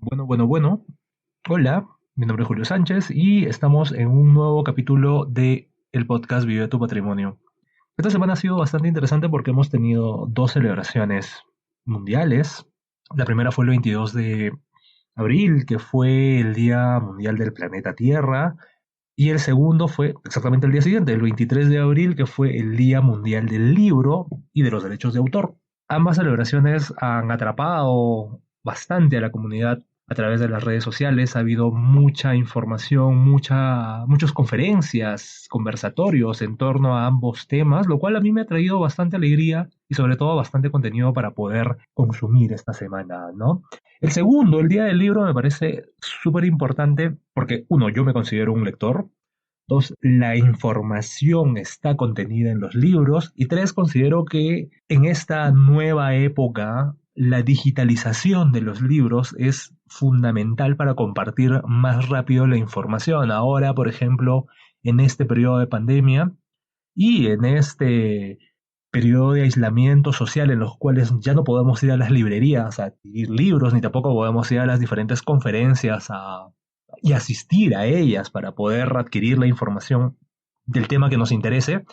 Bueno. Hola, mi nombre es Julio Sánchez y estamos en un nuevo capítulo de el podcast Vive tu Patrimonio. Esta semana ha sido bastante interesante porque hemos tenido dos celebraciones mundiales. La primera fue el 22 de abril, que fue el Día Mundial del Planeta Tierra, y el segundo fue exactamente el día siguiente, el 23 de abril, que fue el Día Mundial del Libro y de los Derechos de Autor. Ambas celebraciones han atrapado bastante a la comunidad a través de las redes sociales. Ha habido mucha información, muchas conferencias, conversatorios en torno a ambos temas, lo cual a mí me ha traído bastante alegría y sobre todo bastante contenido para poder consumir esta semana, ¿no? El segundo, el Día del Libro, me parece súper importante porque, uno, yo me considero un lector. Dos, la información está contenida en los libros. Y tres, considero que en esta nueva época la digitalización de los libros es fundamental para compartir más rápido la información. Ahora, por ejemplo, en este periodo de pandemia y en este periodo de aislamiento social en los cuales ya no podemos ir a las librerías a adquirir libros, ni tampoco podemos ir a las diferentes conferencias y asistir a ellas para poder adquirir la información del tema que nos interese.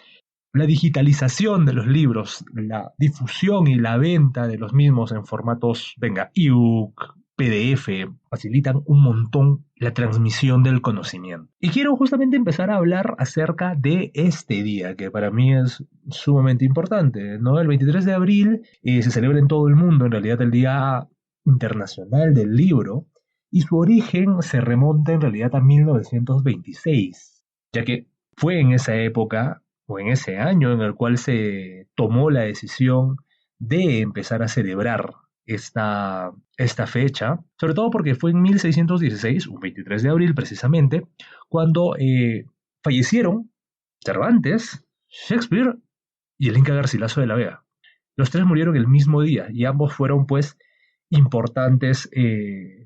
La digitalización de los libros, la difusión y la venta de los mismos en formatos, venga, ebook, PDF, facilitan un montón la transmisión del conocimiento. Y quiero justamente empezar a hablar acerca de este día, que para mí es sumamente importante, ¿no? El 23 de abril se celebra en todo el mundo, en realidad, el Día Internacional del Libro, y su origen se remonta en realidad a 1926, ya que fue en esa época o en ese año en el cual se tomó la decisión de empezar a celebrar esta fecha, sobre todo porque fue en 1616, un 23 de abril precisamente, cuando fallecieron Cervantes, Shakespeare y el Inca Garcilaso de la Vega. Los tres murieron el mismo día y ambos fueron pues importantes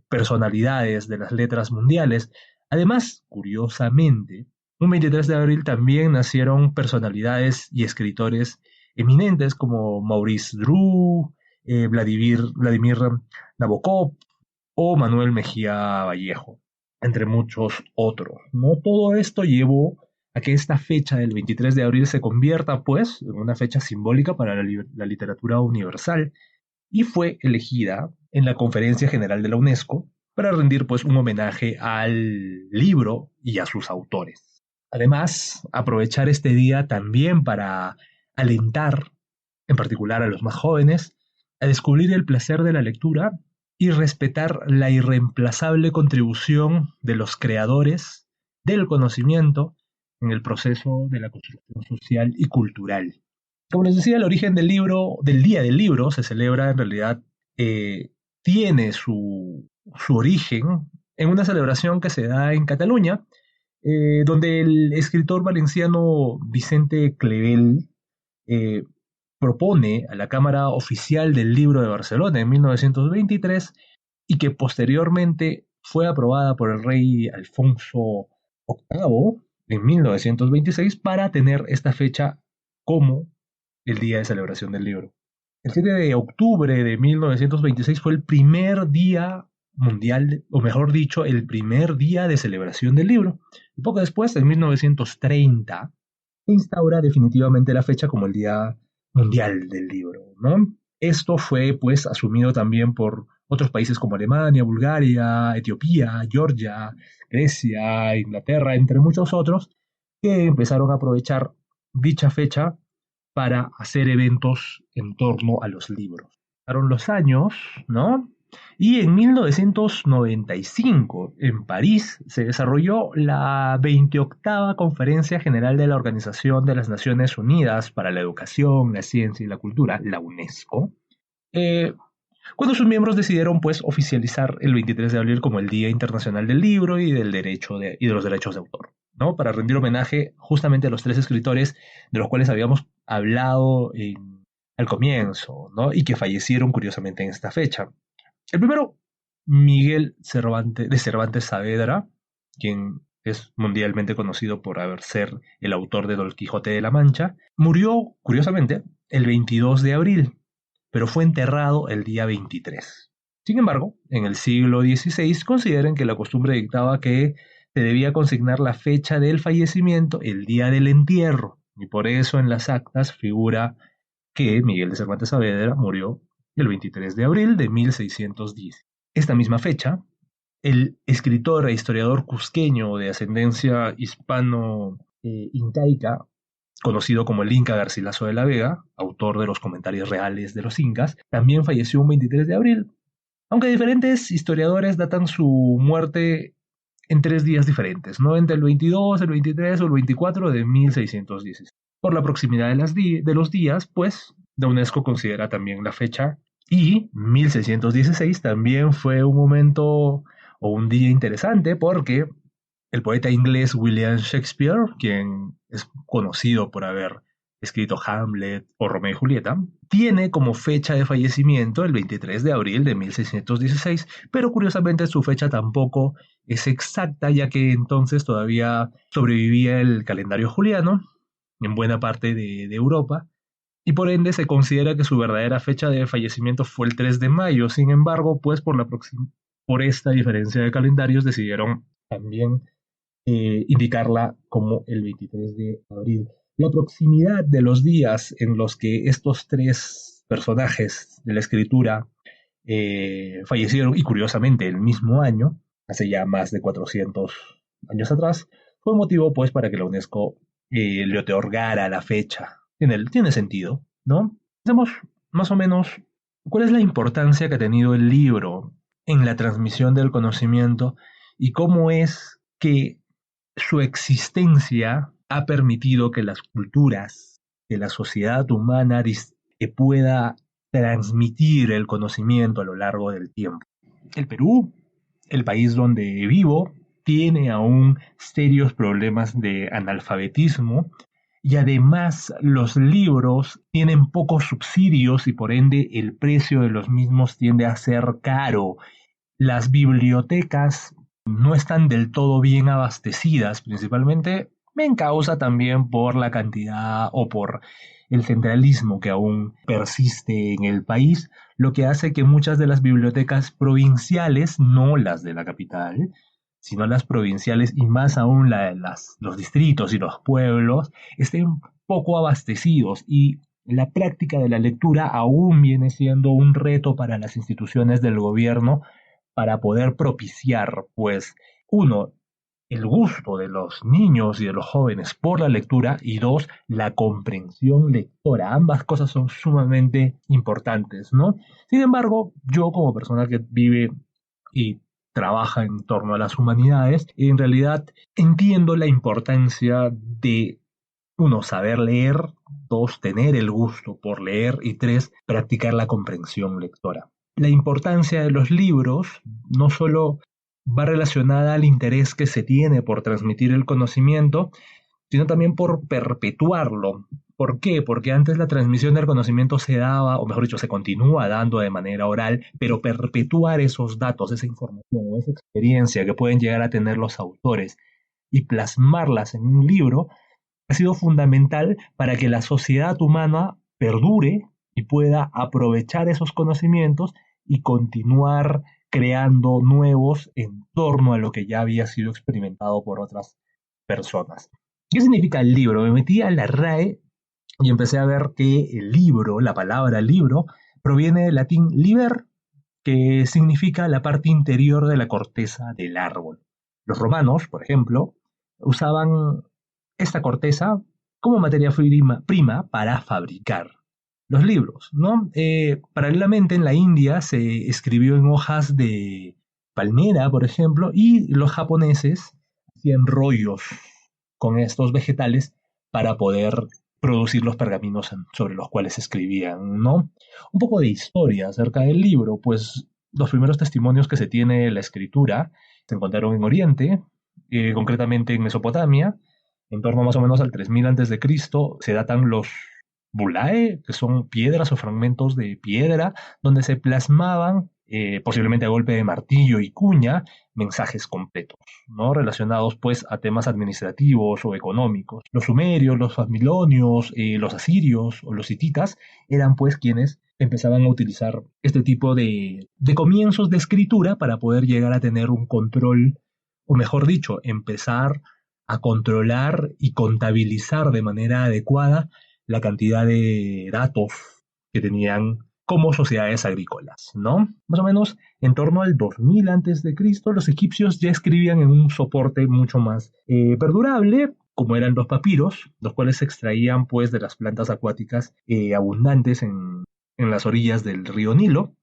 personalidades de las letras mundiales. Además, curiosamente, un 23 de abril también nacieron personalidades y escritores eminentes como Maurice Drew, Vladimir Nabokov o Manuel Mejía Vallejo, entre muchos otros, ¿no? Todo esto llevó a que esta fecha del 23 de abril se convierta, pues, en una fecha simbólica para la literatura universal y fue elegida en la Conferencia General de la UNESCO para rendir, pues, un homenaje al libro y a sus autores. Además, aprovechar este día también para alentar, en particular a los más jóvenes, a descubrir el placer de la lectura y respetar la irreemplazable contribución de los creadores del conocimiento en el proceso de la construcción social y cultural. Como les decía, el origen del libro, del Día del Libro, se celebra en realidad, eh, tiene su origen en una celebración que se da en Cataluña, donde el escritor valenciano Vicente Clevel eh, propone a la Cámara Oficial del Libro de Barcelona en 1923 y que posteriormente fue aprobada por el rey Alfonso VIII en 1926 para tener esta fecha como el día de celebración del libro. El 7 de octubre de 1926 fue el primer día mundial, o mejor dicho, el primer día de celebración del libro. Y poco después, en 1930, se instaura definitivamente la fecha como el Día Mundial del Libro, ¿no? Esto fue pues asumido también por otros países como Alemania, Bulgaria, Etiopía, Georgia, Grecia, Inglaterra, entre muchos otros, que empezaron a aprovechar dicha fecha para hacer eventos en torno a los libros. Pasaron los años, ¿no? Y en 1995, en París, se desarrolló la 28ª Conferencia General de la Organización de las Naciones Unidas para la Educación, la Ciencia y la Cultura, la UNESCO, eh, cuando sus miembros decidieron pues oficializar el 23 de abril como el Día Internacional del Libro y y de los derechos de autor, ¿no? Para rendir homenaje justamente a los tres escritores de los cuales habíamos hablado al comienzo, ¿no? Y que fallecieron curiosamente en esta fecha. El primero, Miguel Cervantes, de Cervantes Saavedra, quien es mundialmente conocido por haber ser el autor de Don Quijote de la Mancha, murió, curiosamente, el 22 de abril, pero fue enterrado el día 23. Sin embargo, en el siglo XVI consideran que la costumbre dictaba que se debía consignar la fecha del fallecimiento, el día del entierro, y por eso en las actas figura que Miguel de Cervantes Saavedra murió el 23 de abril de 1610. Esta misma fecha, el escritor e historiador cusqueño de ascendencia hispano-incaica, conocido como el Inca Garcilaso de la Vega, autor de los comentarios reales de los incas, también falleció un 23 de abril, aunque diferentes historiadores datan su muerte en 3 días diferentes, ¿no? Entre el 22, el 23 o el 24 de 1616. Por la proximidad de los días, pues, la UNESCO considera también la fecha y 1616 también fue un momento o un día interesante porque el poeta inglés William Shakespeare, quien es conocido por haber escrito Hamlet o Romeo y Julieta, tiene como fecha de fallecimiento el 23 de abril de 1616, pero curiosamente su fecha tampoco es exacta, ya que entonces todavía sobrevivía el calendario juliano en buena parte de Europa, y por ende se considera que su verdadera fecha de fallecimiento fue el 3 de mayo. Sin embargo, pues por esta diferencia de calendarios decidieron también indicarla como el 23 de abril. La proximidad de los días en los que estos tres personajes de la escritura fallecieron, y curiosamente el mismo año, hace ya más de 400 años atrás, fue motivo pues para que la UNESCO le otorgara la fecha. Tiene sentido, ¿no? Pensemos más o menos cuál es la importancia que ha tenido el libro en la transmisión del conocimiento y cómo es que su existencia ha permitido que las culturas de la sociedad humana pueda transmitir el conocimiento a lo largo del tiempo. El Perú, el país donde vivo, tiene aún serios problemas de analfabetismo y además los libros tienen pocos subsidios y por ende el precio de los mismos tiende a ser caro. Las bibliotecas no están del todo bien abastecidas, principalmente en causa también por la cantidad o por el centralismo que aún persiste en el país, lo que hace que muchas de las bibliotecas provinciales, no las de la capital, sino las provinciales y más aún los distritos y los pueblos, estén poco abastecidos y la práctica de la lectura aún viene siendo un reto para las instituciones del gobierno para poder propiciar, pues, uno, el gusto de los niños y de los jóvenes por la lectura y dos, la comprensión lectora. Ambas cosas son sumamente importantes, ¿no? Sin embargo, yo como persona que vive y trabaja en torno a las humanidades, en realidad entiendo la importancia de, uno, saber leer, dos, tener el gusto por leer y tres, practicar la comprensión lectora. La importancia de los libros no solo va relacionada al interés que se tiene por transmitir el conocimiento, sino también por perpetuarlo. ¿Por qué? Porque antes la transmisión del conocimiento se daba, o mejor dicho, se continúa dando de manera oral, pero perpetuar esos datos, esa información o esa experiencia que pueden llegar a tener los autores y plasmarlas en un libro ha sido fundamental para que la sociedad humana perdure y pueda aprovechar esos conocimientos y continuar creando nuevos en torno a lo que ya había sido experimentado por otras personas. ¿Qué significa el libro? Me metí a la RAE y empecé a ver que el libro, la palabra libro, proviene del latín liber, que significa la parte interior de la corteza del árbol. Los romanos, por ejemplo, usaban esta corteza como materia prima para fabricar los libros, ¿no? Paralelamente en la India se escribió en hojas de palmera, por ejemplo, y los japoneses hacían rollos con estos vegetales para poder producir los pergaminos sobre los cuales escribían, ¿no? Un poco de historia acerca del libro, pues los primeros testimonios que se tiene de la escritura se encontraron en Oriente, concretamente en Mesopotamia, en torno más o menos al 3000 antes de Cristo, se datan los bulae, que son piedras o fragmentos de piedra, donde se plasmaban posiblemente a golpe de martillo y cuña, mensajes completos, ¿no? Relacionados pues a temas administrativos o económicos. Los sumerios, los babilonios, los asirios o los hititas eran pues quienes empezaban a utilizar este tipo de comienzos de escritura para poder llegar a tener un control, o mejor dicho, empezar a controlar y contabilizar de manera adecuada la cantidad de datos que tenían como sociedades agrícolas, ¿no? Más o menos en torno al 2000 antes de Cristo, los egipcios ya escribían en un soporte mucho más perdurable, como eran los papiros, los cuales se extraían pues de las plantas acuáticas abundantes en las orillas del río Nilo,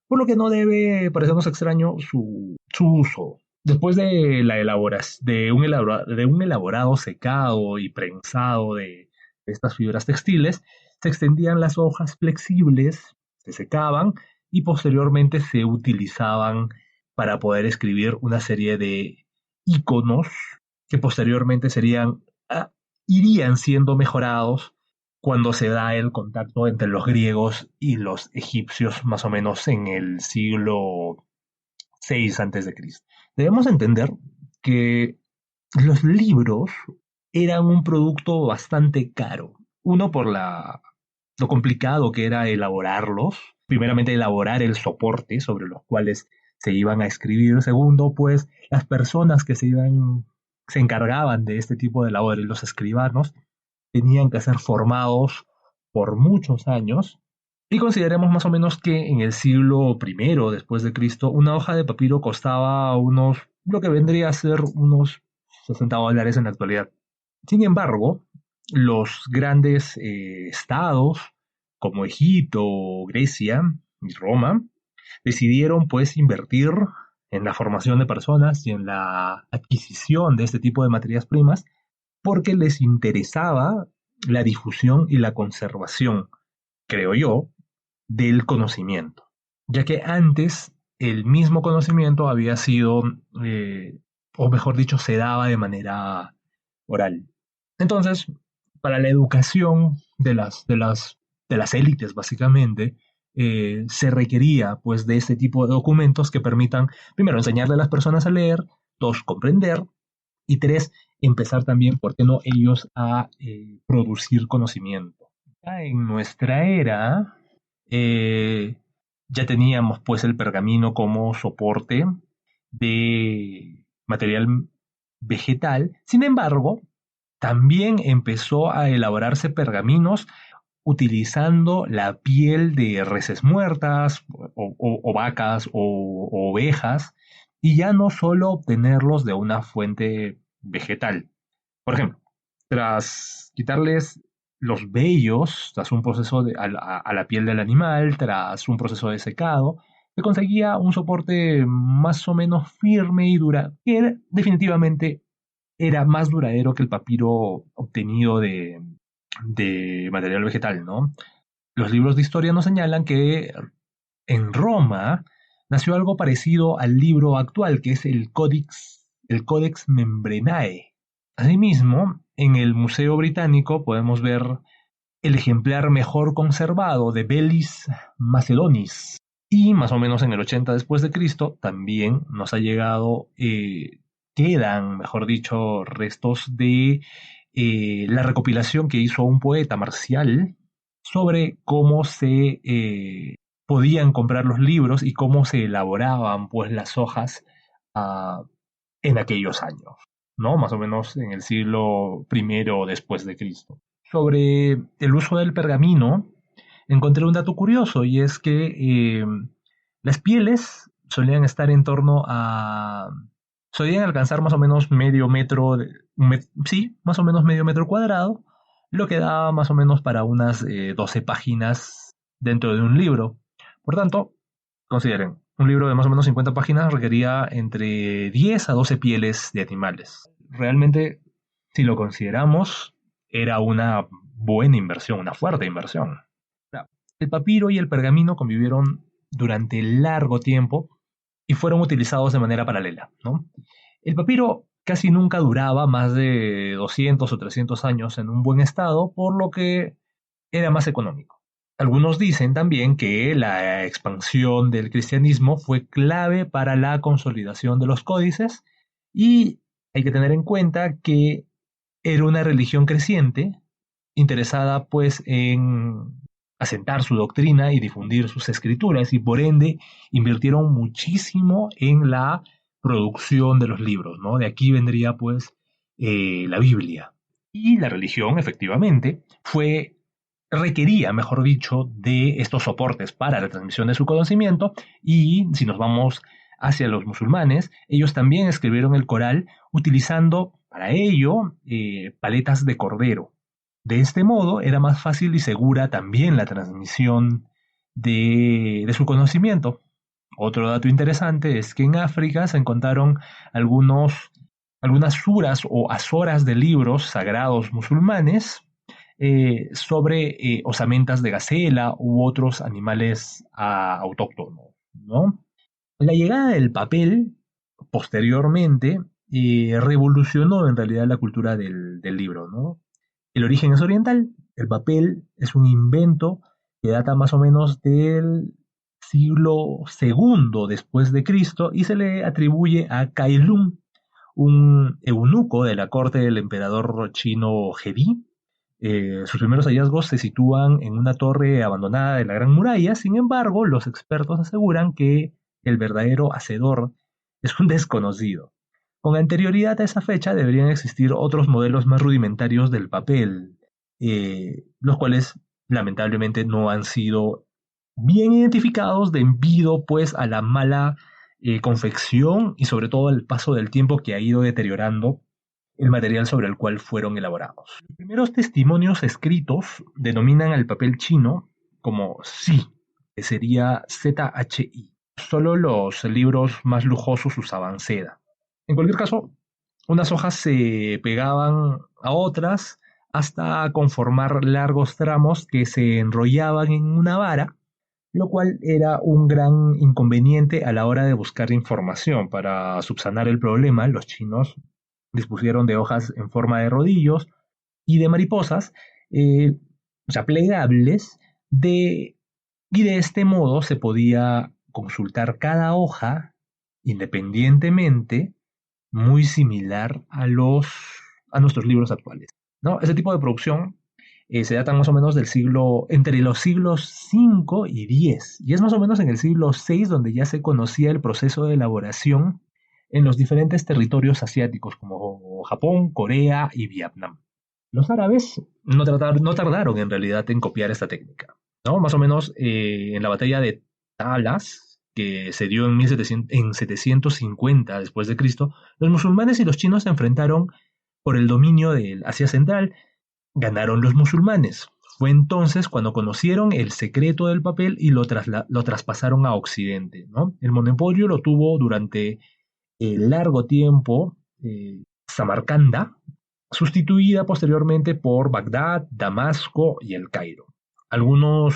por lo que no debe parecernos extraño su uso. Después de, de un elaborado secado y prensado de estas fibras textiles, se extendían las hojas flexibles, se secaban y posteriormente se utilizaban para poder escribir una serie de iconos que posteriormente ah, irían siendo mejorados cuando se da el contacto entre los griegos y los egipcios, más o menos en el siglo VI antes de Cristo. Debemos entender que los libros eran un producto bastante caro. Uno por lo complicado que era elaborarlos. Primeramente, elaborar el soporte sobre los cuales se iban a escribir. Segundo, pues las personas que se encargaban de este tipo de labores, los escribanos, tenían que ser formados por muchos años. Y consideremos más o menos que en el siglo I después de Cristo, una hoja de papiro costaba lo que vendría a ser unos $60 en la actualidad. Sin embargo, los grandes estados como Egipto, Grecia y Roma decidieron pues invertir en la formación de personas y en la adquisición de este tipo de materias primas porque les interesaba la difusión y la conservación, creo yo, del conocimiento, ya que antes el mismo conocimiento había sido, o mejor dicho, se daba de manera oral. Entonces, para la educación de las élites, básicamente, se requería pues de este tipo de documentos que permitan, primero, enseñarle a las personas a leer, dos, comprender, y tres, empezar también, ¿por qué no ellos a producir conocimiento? Ya en nuestra era eh, ya teníamos pues el pergamino como soporte de material vegetal. Sin embargo, también empezó a elaborarse pergaminos utilizando la piel de reses muertas o vacas o ovejas y ya no solo obtenerlos de una fuente vegetal. Por ejemplo, tras quitarles los vellos, tras un proceso a la piel del animal, tras un proceso de secado, se conseguía un soporte más o menos firme y dura, que definitivamente era más duradero que el papiro obtenido de material vegetal, ¿no? Los libros de historia nos señalan que en Roma nació algo parecido al libro actual, que es el Codex Membranae. Asimismo, en el Museo Británico podemos ver el ejemplar mejor conservado de Bellis Macedonis. Y más o menos en el 80 después de Cristo también nos ha llegado, quedan, mejor dicho, restos de la recopilación que hizo un poeta marcial sobre cómo se podían comprar los libros y cómo se elaboraban pues las hojas ah, en aquellos años, ¿no? Más o menos en el siglo I después de Cristo. Sobre el uso del pergamino, encontré un dato curioso y es que las pieles solían estar en torno a... solían alcanzar más o menos medio metro, sí, más o menos medio metro cuadrado, lo que daba más o menos para unas 12 páginas dentro de un libro. Por tanto, consideren, un libro de más o menos 50 páginas requería entre 10 a 12 pieles de animales. Realmente, si lo consideramos, era una buena inversión, una fuerte inversión. El papiro y el pergamino convivieron durante largo tiempo y fueron utilizados de manera paralela, ¿no? El papiro casi nunca duraba más de 200 o 300 años en un buen estado, por lo que era más económico. Algunos dicen también que la expansión del cristianismo fue clave para la consolidación de los códices y hay que tener en cuenta que era una religión creciente, interesada pues en asentar su doctrina y difundir sus escrituras y por ende invirtieron muchísimo en la producción de los libros, ¿no? De aquí vendría pues la Biblia. Y la religión efectivamente requería, mejor dicho, de estos soportes para la transmisión de su conocimiento y si nos vamos hacia los musulmanes, ellos también escribieron el Corán utilizando para ello paletas de cordero. De este modo era más fácil y segura también la transmisión de su conocimiento. Otro dato interesante es que en África se encontraron algunos, algunas suras o asoras de libros sagrados musulmanes sobre osamentas de gacela u otros animales autóctonos, ¿no? La llegada del papel posteriormente revolucionó en realidad la cultura del libro, ¿no? El origen es oriental, el papel es un invento que data más o menos del siglo segundo después de Cristo y se le atribuye a Kai Lung, un eunuco de la corte del emperador chino Gedi. Sus primeros hallazgos se sitúan en una torre abandonada de la Gran Muralla, sin embargo, los expertos aseguran que el verdadero hacedor es un desconocido. Con anterioridad a esa fecha deberían existir otros modelos más rudimentarios del papel, los cuales lamentablemente no han sido bien identificados debido pues a la mala confección y sobre todo el paso del tiempo que ha ido deteriorando el material sobre el cual fueron elaborados. Los primeros testimonios escritos denominan al papel chino como Zi, que sería ZHI. Solo los libros más lujosos usaban seda. En cualquier caso, unas hojas se pegaban a otras hasta conformar largos tramos que se enrollaban en una vara, lo cual era un gran inconveniente a la hora de buscar información. Para subsanar el problema, los chinos dispusieron de hojas en forma de rodillos y de mariposas, o sea, plegables, y de este modo se podía consultar cada hoja independientemente, muy similar a nuestros libros actuales, ¿no? Ese tipo de producción se data más o menos entre los siglos 5 y 10, y es más o menos en el siglo 6 donde ya se conocía el proceso de elaboración en los diferentes territorios asiáticos como Japón, Corea y Vietnam. Los árabes no tardaron en realidad en copiar esta técnica, ¿no? Más o menos en la batalla de Talas, que se dio en 750 después de Cristo, los musulmanes y los chinos se enfrentaron por el dominio del Asia Central. Ganaron los musulmanes. Fue entonces cuando conocieron el secreto del papel y lo traspasaron a Occidente, ¿no? El monopolio lo tuvo durante largo tiempo Samarcanda, sustituida posteriormente por Bagdad, Damasco y el Cairo. Algunos,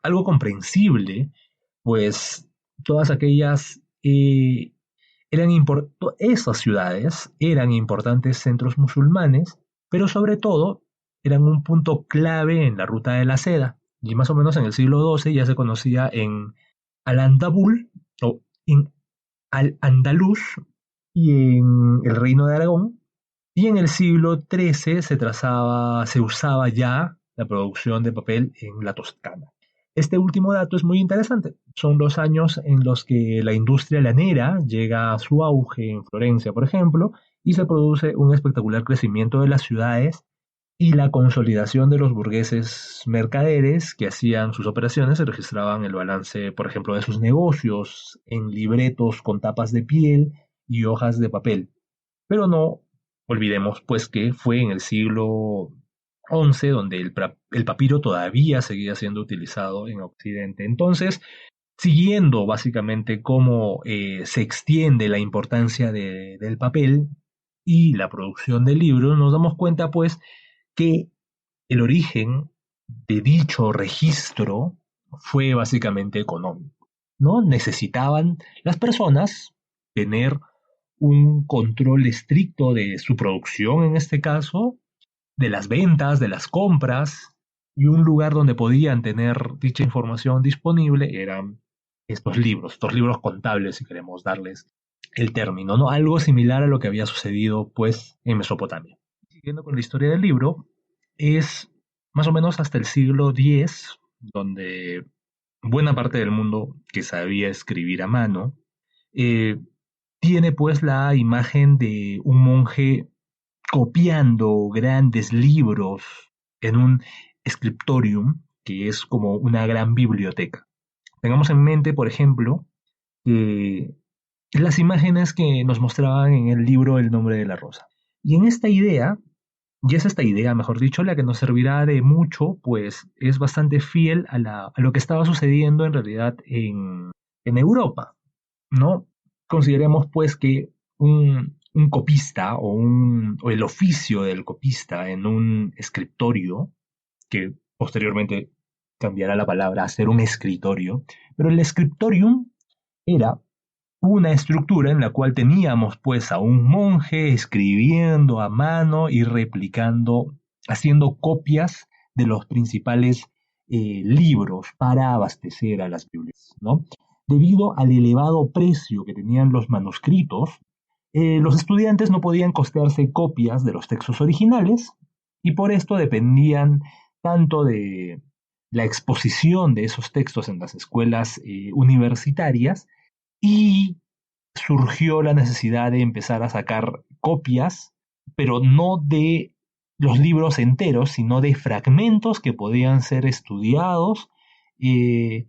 algo comprensible, pues todas aquellas esas ciudades eran importantes centros musulmanes, pero sobre todo eran un punto clave en la ruta de la seda. Y más o menos en el siglo XII ya se conocía en Al-Andabul o en Al-Andalus y en el Reino de Aragón. Y en el siglo XIII se usaba ya la producción de papel en la Toscana. Este último dato es muy interesante. Son los años en los que la industria lanera llega a su auge en Florencia, por ejemplo, y se produce un espectacular crecimiento de las ciudades y la consolidación de los burgueses mercaderes que hacían sus operaciones, se registraban el balance, por ejemplo, de sus negocios en libretos con tapas de piel y hojas de papel. Pero no olvidemos pues que fue en el siglo XI donde el papiro todavía seguía siendo utilizado en Occidente. Entonces, siguiendo básicamente cómo se extiende la importancia del papel y la producción del libro, nos damos cuenta pues que el origen de dicho registro fue básicamente económico, ¿no? Necesitaban las personas tener un control estricto de su producción, en este caso, de las ventas, de las compras, y un lugar donde podían tener dicha información disponible eran estos libros contables, si queremos darles el término, ¿no? Algo similar a lo que había sucedido, pues, en Mesopotamia. Siguiendo con la historia del libro, es más o menos hasta el siglo X, donde buena parte del mundo que sabía escribir a mano, eh, tiene pues la imagen de un monje copiando grandes libros en un scriptorium, que es como una gran biblioteca. Tengamos en mente, por ejemplo, que las imágenes que nos mostraban en el libro El nombre de la rosa. Y en esta idea, y es esta idea, mejor dicho, la que nos servirá de mucho, pues es bastante fiel a lo que estaba sucediendo en realidad en Europa, ¿no? Consideremos pues que un copista o el oficio del copista en un escritorio, que posteriormente cambiará la palabra a ser un escritorio, pero el scriptorium era una estructura en la cual teníamos pues a un monje escribiendo a mano y replicando, haciendo copias de los principales libros para abastecer a las Biblias, ¿no? Debido al elevado precio que tenían los manuscritos, los estudiantes no podían costearse copias de los textos originales y por esto dependían tanto de la exposición de esos textos en las escuelas universitarias y surgió la necesidad de empezar a sacar copias, pero no de los libros enteros, sino de fragmentos que podían ser estudiados eh,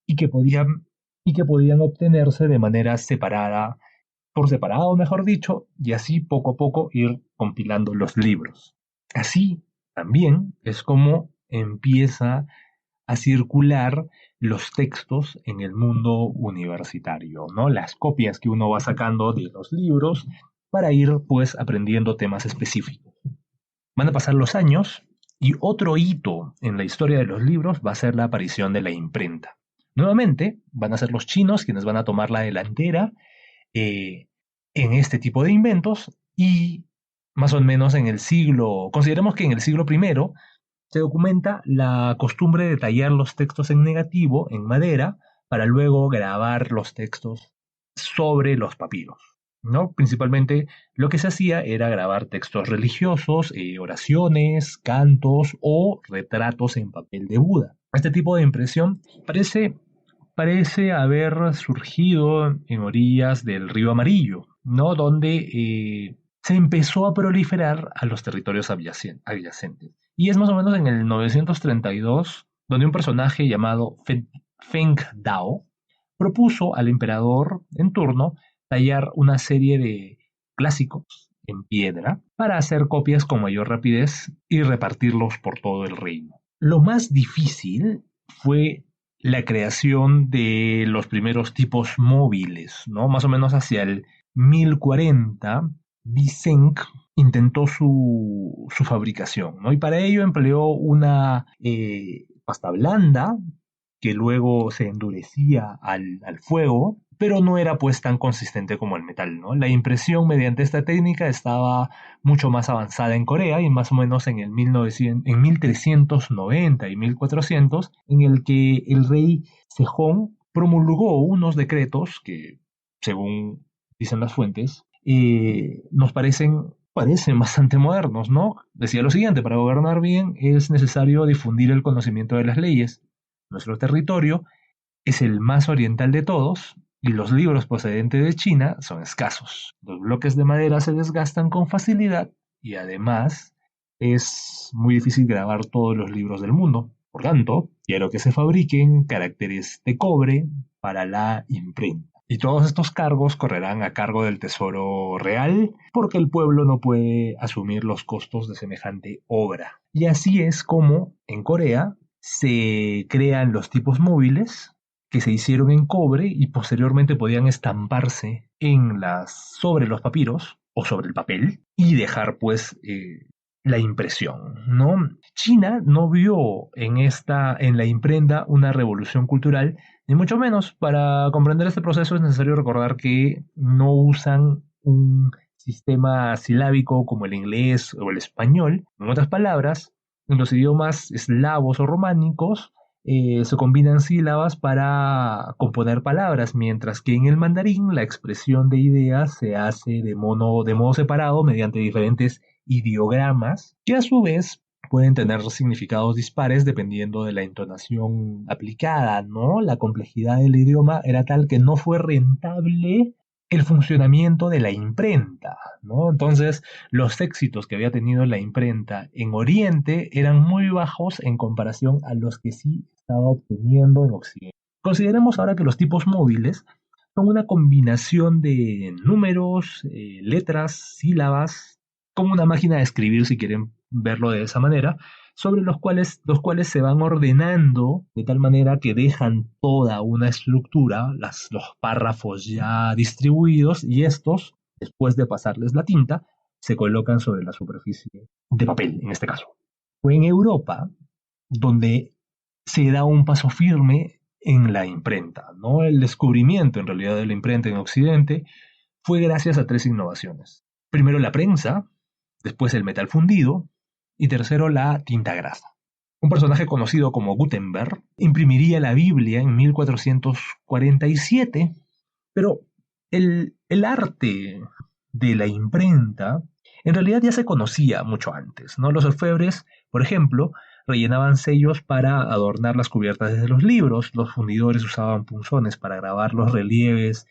y, que podían, y que podían obtenerse de manera separada, por separado, mejor dicho, y así poco a poco ir compilando los libros. Así también es como empieza a circular los textos en el mundo universitario, ¿no? Las copias que uno va sacando de los libros para ir pues aprendiendo temas específicos. Van a pasar los años y otro hito en la historia de los libros va a ser la aparición de la imprenta. Nuevamente van a ser los chinos quienes van a tomar la delantera eh, en este tipo de inventos y más o menos consideremos que en el siglo primero se documenta la costumbre de tallar los textos en negativo, en madera, para luego grabar los textos sobre los papiros, ¿no? Principalmente lo que se hacía era grabar textos religiosos, oraciones, cantos o retratos en papel de Buda. Este tipo de impresión parece haber surgido en orillas del río Amarillo, ¿no? Donde se empezó a proliferar a los territorios adyacentes. Y es más o menos en el 932 donde un personaje llamado Feng Dao propuso al emperador en turno tallar una serie de clásicos en piedra para hacer copias con mayor rapidez y repartirlos por todo el reino. Lo más difícil fue la creación de los primeros tipos móviles, ¿no? Más o menos hacia el 1040, Vicenc intentó su fabricación, ¿no? Y para ello empleó una pasta blanda que luego se endurecía al fuego, pero no era pues tan consistente como el metal, ¿no? La impresión mediante esta técnica estaba mucho más avanzada en Corea y más o menos en el 1390 y 1400, en el que el rey Sejong promulgó unos decretos que, según dicen las fuentes, nos parecen bastante modernos, ¿no? Decía lo siguiente: para gobernar bien es necesario difundir el conocimiento de las leyes. Nuestro territorio es el más oriental de todos y los libros procedentes de China son escasos. Los bloques de madera se desgastan con facilidad y además es muy difícil grabar todos los libros del mundo. Por tanto, quiero que se fabriquen caracteres de cobre para la imprenta. Y todos estos cargos correrán a cargo del Tesoro Real porque el pueblo no puede asumir los costos de semejante obra. Y así es como en Corea se crean los tipos móviles que se hicieron en cobre y posteriormente podían estamparse sobre los papiros o sobre el papel y dejar pues la impresión, ¿no? China no vio en la imprenta una revolución cultural, ni mucho menos. Para comprender este proceso es necesario recordar que no usan un sistema silábico como el inglés o el español. En otras palabras, En los idiomas eslavos o románicos se combinan sílabas para componer palabras, mientras que en el mandarín la expresión de ideas se hace de modo separado mediante diferentes ideogramas, que a su vez pueden tener significados dispares dependiendo de la entonación aplicada, ¿no? La complejidad del idioma era tal que no fue rentable el funcionamiento de la imprenta, ¿no? Entonces, los éxitos que había tenido la imprenta en Oriente eran muy bajos en comparación a los que sí estaba obteniendo en Occidente. Consideremos ahora que los tipos móviles son una combinación de números, letras, sílabas, como una máquina de escribir, si quieren verlo de esa manera, sobre los cuales se van ordenando de tal manera que dejan toda una estructura, los párrafos ya distribuidos, y estos, después de pasarles la tinta, se colocan sobre la superficie de papel, en este caso. Fue en Europa donde se da un paso firme en la imprenta, ¿no? El descubrimiento en realidad de la imprenta en Occidente fue gracias a tres innovaciones. Primero la prensa, después el metal fundido y tercero la tinta grasa. Un personaje conocido como Gutenberg imprimiría la Biblia en 1447, pero el arte de la imprenta en realidad ya se conocía mucho antes, ¿no? Los orfebres, por ejemplo, rellenaban sellos para adornar las cubiertas de los libros, los fundidores usaban punzones para grabar los relieves,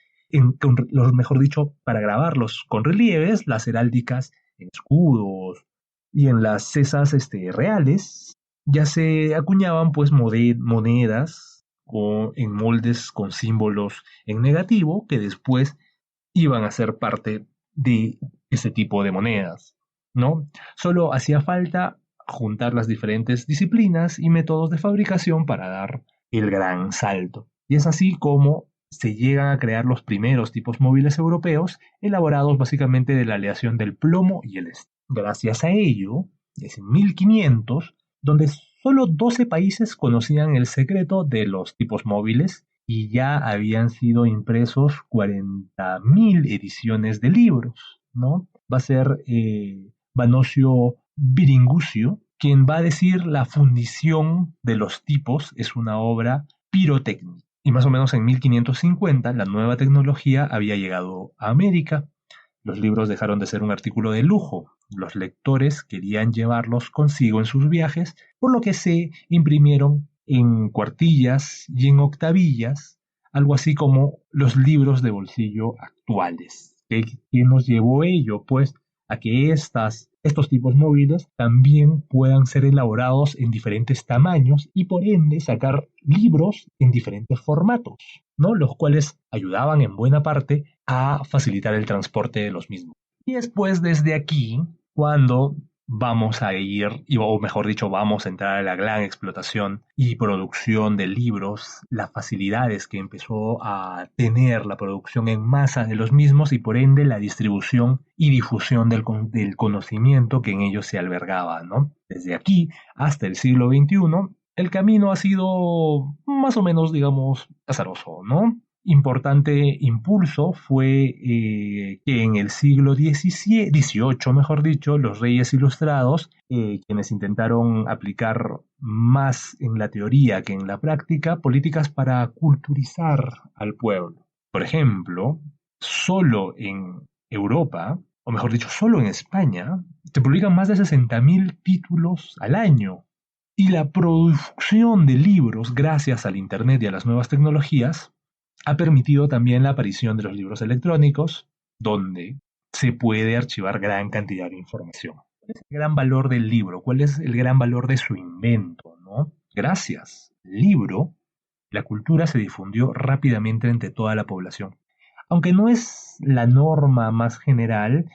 mejor dicho, para grabarlos con relieves, las heráldicas en escudos y en las cesas reales, ya se acuñaban pues monedas en moldes con símbolos en negativo que después iban a ser parte de ese tipo de monedas, ¿no? Solo hacía falta juntar las diferentes disciplinas y métodos de fabricación para dar el gran salto. Y es así como se llegan a crear los primeros tipos móviles europeos, elaborados básicamente de la aleación del plomo y el estaño. Gracias a ello, es en 1500, donde solo 12 países conocían el secreto de los tipos móviles y ya habían sido impresos 40.000 ediciones de libros, ¿no? Va a ser Vanocio Biringuccio quien va a decir la fundición de los tipos es una obra pirotécnica. Y más o menos en 1550 la nueva tecnología había llegado a América. Los libros dejaron de ser un artículo de lujo. Los lectores querían llevarlos consigo en sus viajes, por lo que se imprimieron en cuartillas y en octavillas, algo así como los libros de bolsillo actuales. ¿Qué nos llevó ello? Pues a que estos tipos móviles también puedan ser elaborados en diferentes tamaños y por ende sacar libros en diferentes formatos, ¿no? Los cuales ayudaban en buena parte a facilitar el transporte de los mismos. Y después desde aquí, cuando vamos a ir, o mejor dicho, vamos a entrar a la gran explotación y producción de libros, las facilidades que empezó a tener la producción en masa de los mismos y por ende la distribución y difusión del conocimiento que en ellos se albergaba, ¿no? Desde aquí hasta el siglo XXI, el camino ha sido más o menos, digamos, azaroso, ¿no? Importante impulso fue que en el siglo XVIII, mejor dicho, los reyes ilustrados, quienes intentaron aplicar más en la teoría que en la práctica, políticas para culturizar al pueblo. Por ejemplo, solo en Europa, o mejor dicho, solo en España, se publican más de 60.000 títulos al año. Y la producción de libros, gracias al Internet y a las nuevas tecnologías, ha permitido también la aparición de los libros electrónicos, donde se puede archivar gran cantidad de información. ¿Cuál es el gran valor del libro? ¿Cuál es el gran valor de su invento? ¿No? Gracias al libro, la cultura se difundió rápidamente entre toda la población. Aunque no es la norma más general,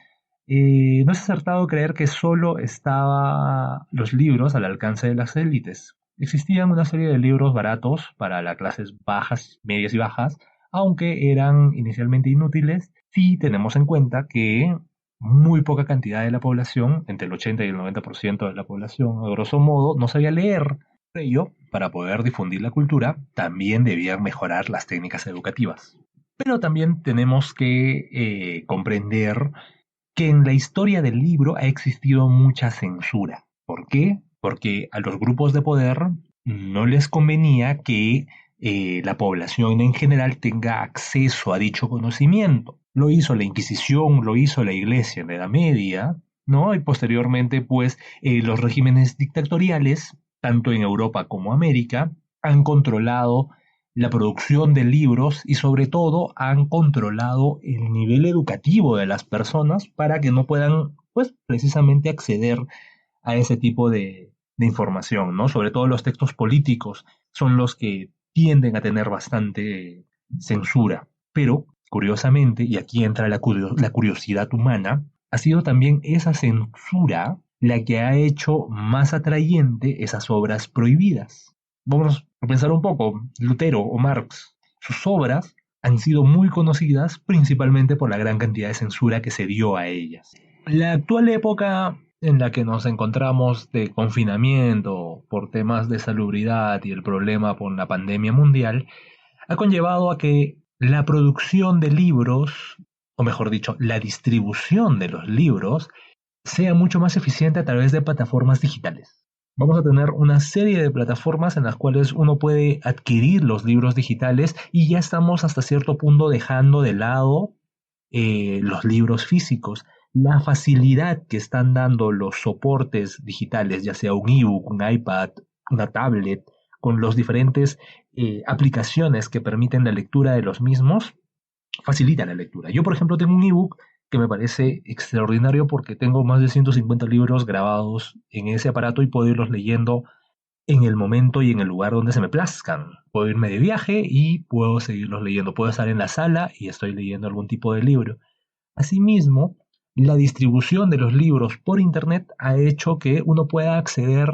no es acertado creer que solo estaban los libros al alcance de las élites. Existían una serie de libros baratos para las clases bajas, medias y bajas, aunque eran inicialmente inútiles si tenemos en cuenta que muy poca cantidad de la población, entre el 80 y el 90% de la población, a grosso modo, no sabía leer. Por ello, para poder difundir la cultura, también debían mejorar las técnicas educativas. Pero también tenemos que comprender que en la historia del libro ha existido mucha censura. ¿Por qué? porque a los grupos de poder no les convenía que la población en general tenga acceso a dicho conocimiento. Lo hizo la Inquisición, lo hizo la Iglesia en la Edad Media, ¿no? Y posteriormente, pues, los regímenes dictatoriales, tanto en Europa como América, han controlado la producción de libros y sobre todo han controlado el nivel educativo de las personas para que no puedan, pues, precisamente acceder a ese tipo de información, ¿no? Sobre todo los textos políticos son los que tienden a tener bastante censura. Pero, curiosamente, y aquí entra la curiosidad humana, ha sido también esa censura la que ha hecho más atrayente esas obras prohibidas. Vamos a pensar un poco, Lutero o Marx, sus obras han sido muy conocidas principalmente por la gran cantidad de censura que se dio a ellas. La actual época en la que nos encontramos de confinamiento por temas de salubridad y el problema por la pandemia mundial, ha conllevado a que la producción de libros, o mejor dicho, la distribución de los libros, sea mucho más eficiente a través de plataformas digitales. Vamos a tener una serie de plataformas en las cuales uno puede adquirir los libros digitales y ya estamos hasta cierto punto dejando de lado los libros físicos. La facilidad que están dando los soportes digitales, ya sea un ebook, un iPad, una tablet, con las diferentes aplicaciones que permiten la lectura de los mismos, facilita la lectura. Yo, por ejemplo, tengo un ebook que me parece extraordinario porque tengo más de 150 libros grabados en ese aparato y puedo irlos leyendo en el momento y en el lugar donde se me plazcan. Puedo irme de viaje y puedo seguirlos leyendo. Puedo estar en la sala y estoy leyendo algún tipo de libro. Asimismo, la distribución de los libros por Internet ha hecho que uno pueda acceder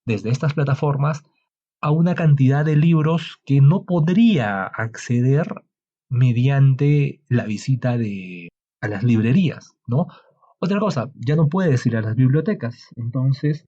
desde estas plataformas a una cantidad de libros que no podría acceder mediante la visita a las librerías, ¿no? Otra cosa, ya no puedes ir a las bibliotecas, entonces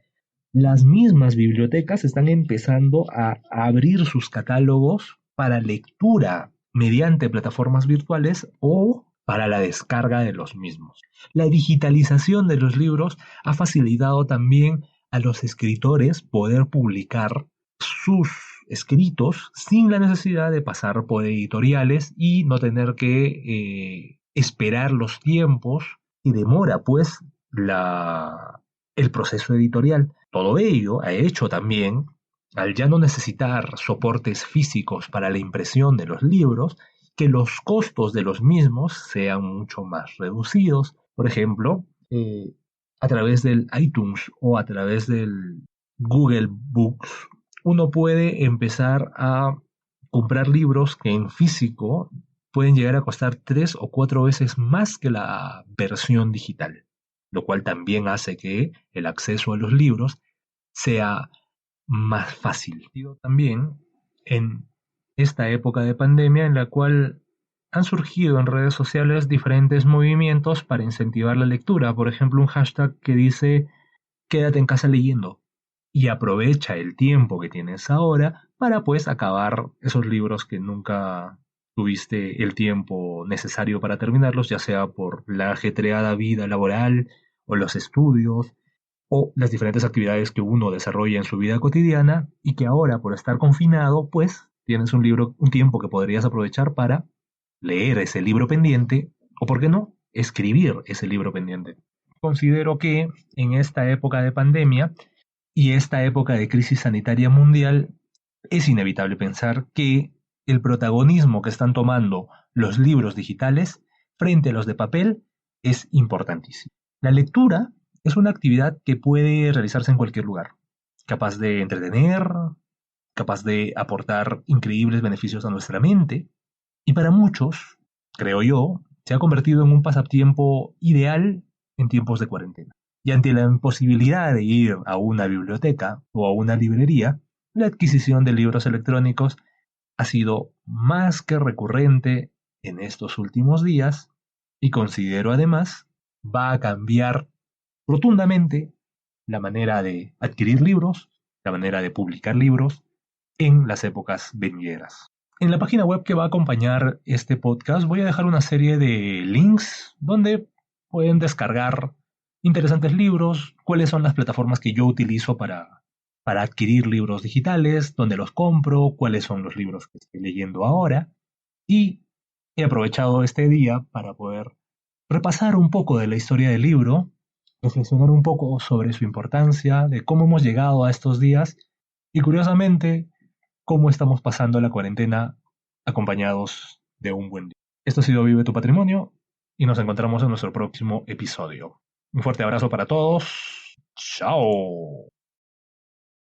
las mismas bibliotecas están empezando a abrir sus catálogos para lectura mediante plataformas virtuales o para la descarga de los mismos. La digitalización de los libros ha facilitado también a los escritores poder publicar sus escritos sin la necesidad de pasar por editoriales y no tener que esperar los tiempos que demora pues el proceso editorial. Todo ello ha hecho también, al ya no necesitar soportes físicos para la impresión de los libros, que los costos de los mismos sean mucho más reducidos. Por ejemplo, a través del iTunes o a través del Google Books, uno puede empezar a comprar libros que en físico pueden llegar a costar 3 o 4 veces más que la versión digital, lo cual también hace que el acceso a los libros sea más fácil. Digo, también en esta época de pandemia en la cual han surgido en redes sociales diferentes movimientos para incentivar la lectura. Por ejemplo, un hashtag que dice quédate en casa leyendo y aprovecha el tiempo que tienes ahora para pues acabar esos libros que nunca tuviste el tiempo necesario para terminarlos, ya sea por la ajetreada vida laboral o los estudios o las diferentes actividades que uno desarrolla en su vida cotidiana y que ahora por estar confinado pues tienes un libro, un tiempo que podrías aprovechar para leer ese libro pendiente o, por qué no, escribir ese libro pendiente. Considero que en esta época de pandemia y esta época de crisis sanitaria mundial es inevitable pensar que el protagonismo que están tomando los libros digitales frente a los de papel es importantísimo. La lectura es una actividad que puede realizarse en cualquier lugar, capaz de entretener, capaz de aportar increíbles beneficios a nuestra mente, y para muchos, creo yo, se ha convertido en un pasatiempo ideal en tiempos de cuarentena. Y ante la imposibilidad de ir a una biblioteca o a una librería, la adquisición de libros electrónicos ha sido más que recurrente en estos últimos días y considero además va a cambiar rotundamente la manera de adquirir libros, la manera de publicar libros en las épocas venideras. En la página web que va a acompañar este podcast voy a dejar una serie de links donde pueden descargar interesantes libros, cuáles son las plataformas que yo utilizo para para adquirir libros digitales, dónde los compro, cuáles son los libros que estoy leyendo ahora. Y he aprovechado este día para poder repasar un poco de la historia del libro, reflexionar un poco sobre su importancia, de cómo hemos llegado a estos días y curiosamente cómo estamos pasando la cuarentena acompañados de un buen día. Esto ha sido Vive tu Patrimonio y nos encontramos en nuestro próximo episodio. Un fuerte abrazo para todos. Chao.